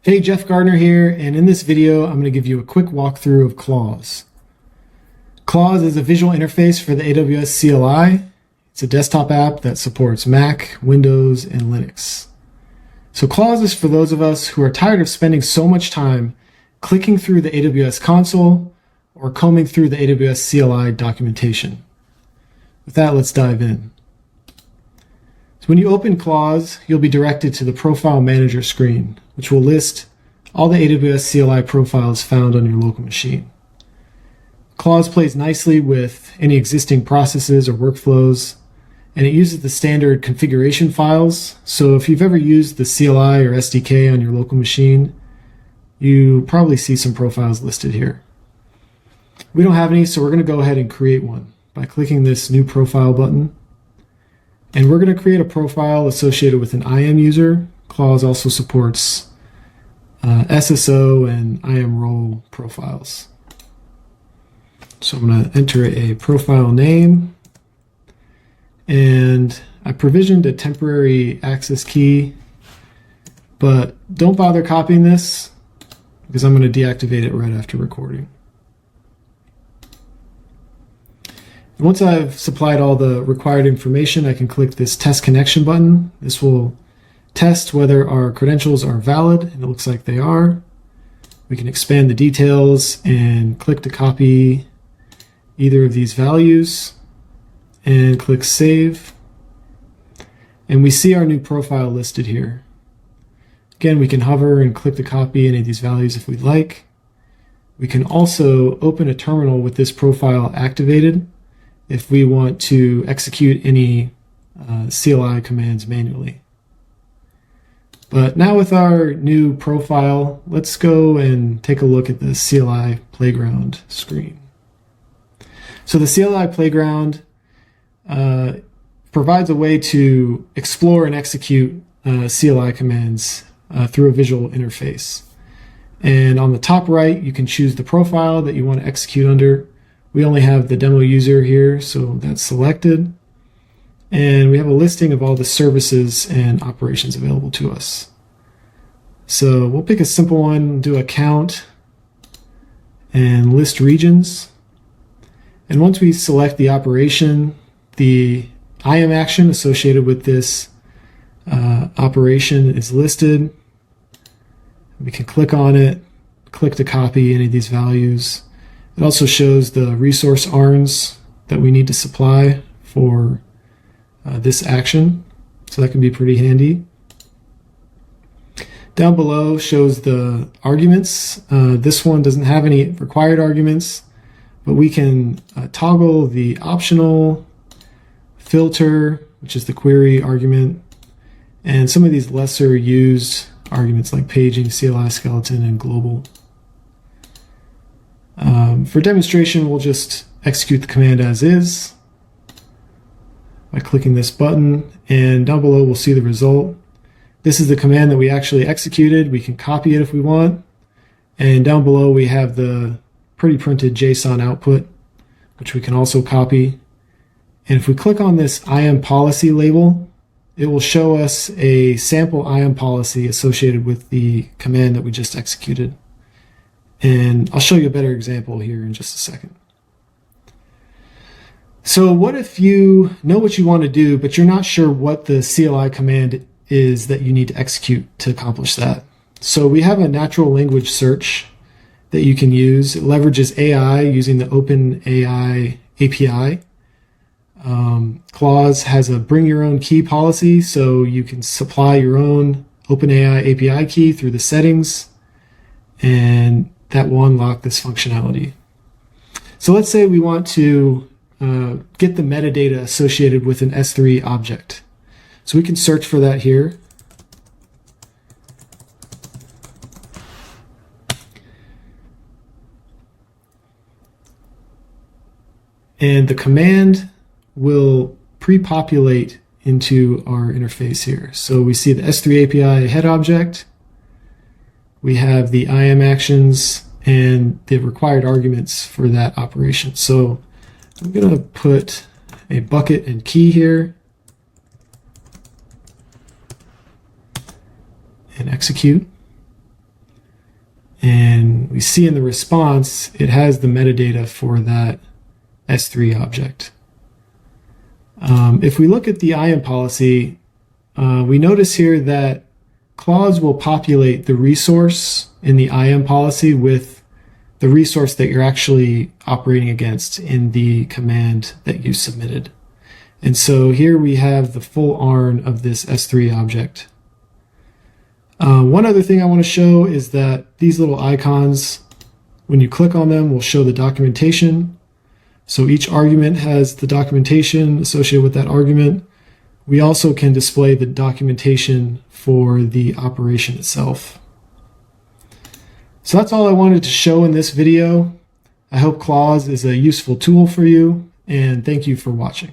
Hey, Jeff Gardner here, and in this video I'm going to give you a quick walkthrough of Clause. Clause is a visual interface for the AWS CLI. It's a desktop app that supports Mac, Windows, and Linux. So Clause is for those of us who are tired of spending so much time clicking through the AWS Console or combing through the AWS CLI documentation. With that, let's dive in. So when you open Clause, you'll be directed to the Profile Manager screen, which will list all the AWS CLI profiles found on your local machine. Clause plays nicely with any existing processes or workflows, and it uses the standard configuration files. So if you've ever used the CLI or SDK on your local machine, you probably see some profiles listed here. We don't have any, so we're going to go ahead and create one by clicking this New Profile button. And we're going to create a profile associated with an IAM user. Clause also supports SSO and IAM role profiles. So I'm going to enter a profile name, and I provisioned a temporary access key, but don't bother copying this because I'm going to deactivate it right after recording. Once I've supplied all the required information, I can click this Test Connection button. This will test whether our credentials are valid, and it looks like they are. We can expand the details and click to copy either of these values and click Save. And we see our new profile listed here. Again, we can hover and click to copy any of these values if we'd like. We can also open a terminal with this profile activated if we want to execute any CLI commands manually. But now with our new profile, let's go and take a look at the CLI Playground screen. So the CLI Playground provides a way to explore and execute CLI commands through a visual interface. And on the top right, you can choose the profile that you want to execute under. We only have the demo user here, so that's selected. And we have a listing of all the services and operations available to us. So we'll pick a simple one, do a count, and list regions. And once we select the operation, the IAM action associated with this operation is listed. We can click on it, click to copy any of these values. It also shows the resource ARNs that we need to supply for this action, so that can be pretty handy. Down below shows the arguments. This one doesn't have any required arguments, but we can toggle the optional, filter, which is the query argument, and some of these lesser used arguments like paging, CLI skeleton, and global. For demonstration, we'll just execute the command as is by clicking this button, and down below we'll see the result. This is the command that we actually executed. We can copy it if we want, and down below we have the pre-printed JSON output, which we can also copy. And if we click on this IAM policy label, it will show us a sample IAM policy associated with the command that we just executed. And I'll show you a better example here in just a second. So what if you know what you want to do, but you're not sure what the CLI command is that you need to execute to accomplish that? So we have a natural language search that you can use. It leverages AI using the OpenAI API. Clause has a bring your own key policy, so you can supply your own OpenAI API key through the settings, and that will unlock this functionality. So let's say we want to get the metadata associated with an S3 object. So we can search for that here. And the command will pre-populate into our interface here. So we see the S3 API head object. We have the IAM actions and the required arguments for that operation. So I'm going to put a bucket and key here and execute. we see in the response, it has the metadata for that S3 object. If we look at the IAM policy, we notice here that clause will populate the resource in the IAM policy with the resource that you're actually operating against in the command that you submitted. And so here we have the full ARN of this S3 object. One other thing I want to show is that these little icons, when you click on them, will show the documentation. So each argument has the documentation associated with that argument. We also can display the documentation for the operation itself. So that's all I wanted to show in this video. I hope Clause is a useful tool for you, and thank you for watching.